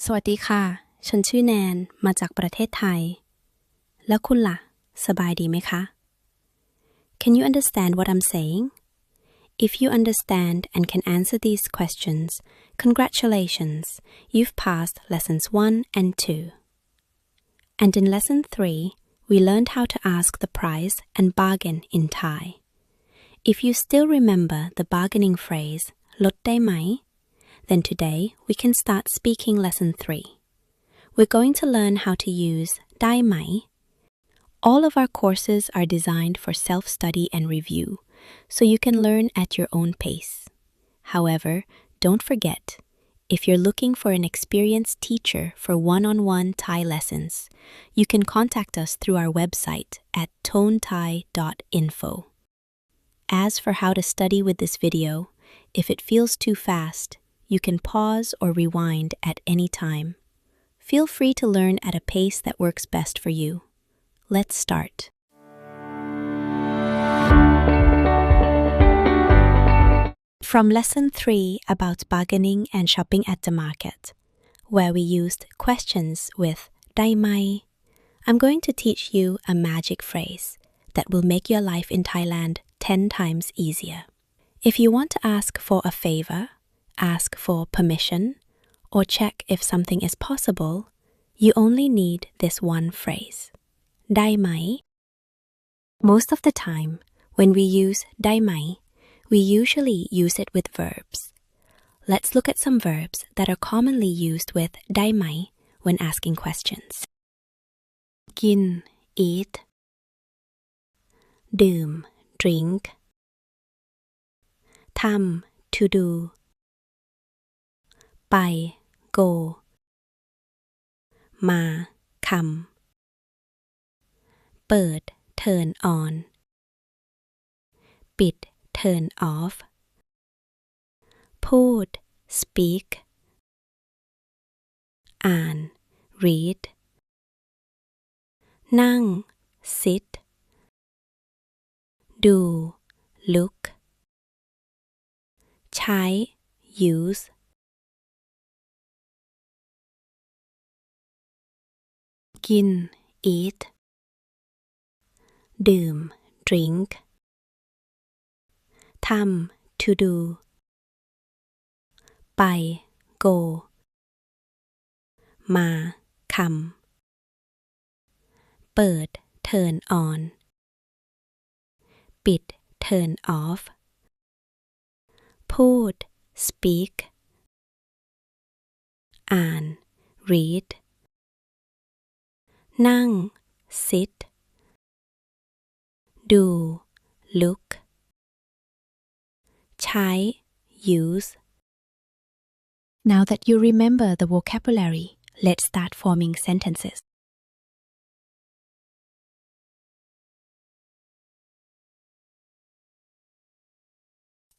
สวัสดีค่ะ ฉันชื่อแนน มาจากประเทศไทย แล้วคุณล่ะ สบายดีไหมคะ Can you understand what I'm saying? If you understand and can answer these questions, congratulations, you've passed lessons 1 and 2. And in lesson 3, we learned how to ask the price and bargain in Thai. If you still remember the bargaining phrase, ลดได้ไหม? Then today we can start speaking lesson 3.We're going to learn how to use ได้ไหม? All of our courses are designed for self-study and review, so you can learn at your own pace. However, don't forget, if you're looking for an experienced teacher for one-on-one Thai lessons, you can contact us through our website at tonethai.info. As for how to study with this video, if it feels too fast, you can pause or rewind at any time.Feel free to learn at a pace that works best for you. Let's start. From lesson 3 about bargaining and shopping at the market, where we used questions with ได้ไหม? I'm going to teach you a magic phrase that will make your life in Thailand 10 times easier. If you want to ask for a favor, ask for permission,or check if something is possible, you only need this one phrase. ได้ไหม? Most of the time, when we use ได้ไหม, we usually use it with verbs. Let's look at some verbs that are commonly used with ได้ไหม when asking questions. กิน eat, ดื่ม drink, ทำ to do, ไป go, มา come, เปิด turn on, ปิด turn off, พูด speak, อ่าน read, นั่ง sit, ดู look, ใช้ use, กิน eat, ดื่ม drink, ทำ to do, ไป go, มา come, เปิด turn on, ปิด turn off, พูด speak, อ่าน read, นั่ง sit, ดู look, ใช้ use. Now that you remember the vocabulary, let's start forming sentences.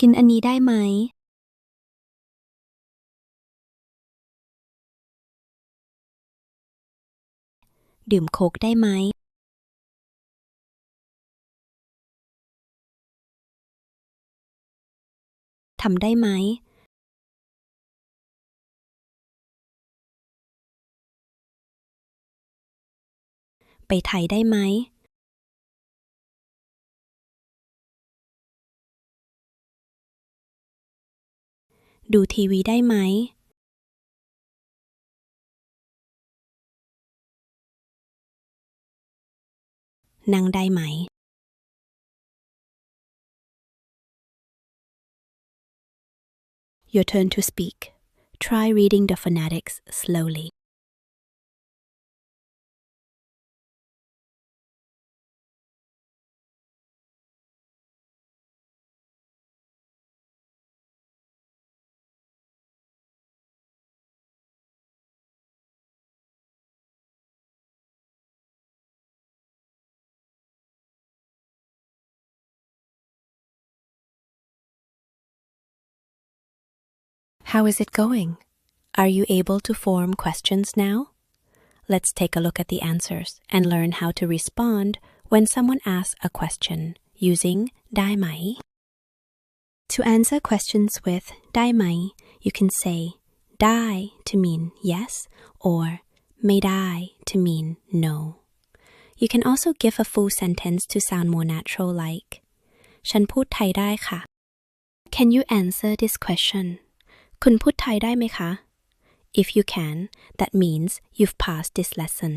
กินอันนี้ได้ไหม? ดื่มโค้กได้ไหม? ทำได้ไหม? ไปไทยได้ไหม? ดูทีวีได้ไหม? นั่งได้ไหม? Your turn to speak. Try reading the phonetics slowly. How is it going? Are you able to form questions now? Let's take a look at the answers and learn how to respond when someone asks a question using ได้ไหม? To answer questions with ได้ไหม, you can say ได้ to mean yes or ไม่ได้ to mean no. You can also give a full sentence to sound more natural like ฉันพูดไทยได้ค่ะ Can you answer this question? คุณพูดไทยได้ไหมคะ If you can, that means you've passed this lesson.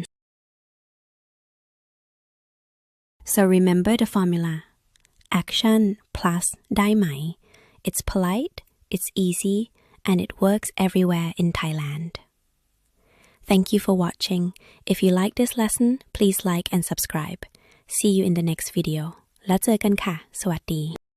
So remember the formula. Action plus ได้ไหม It's polite, it's easy, and it works everywhere in Thailand. Thank you for watching. If you like this lesson, please like and subscribe. See you in the next video. แล้วเจอกันค่ะ สวัสดี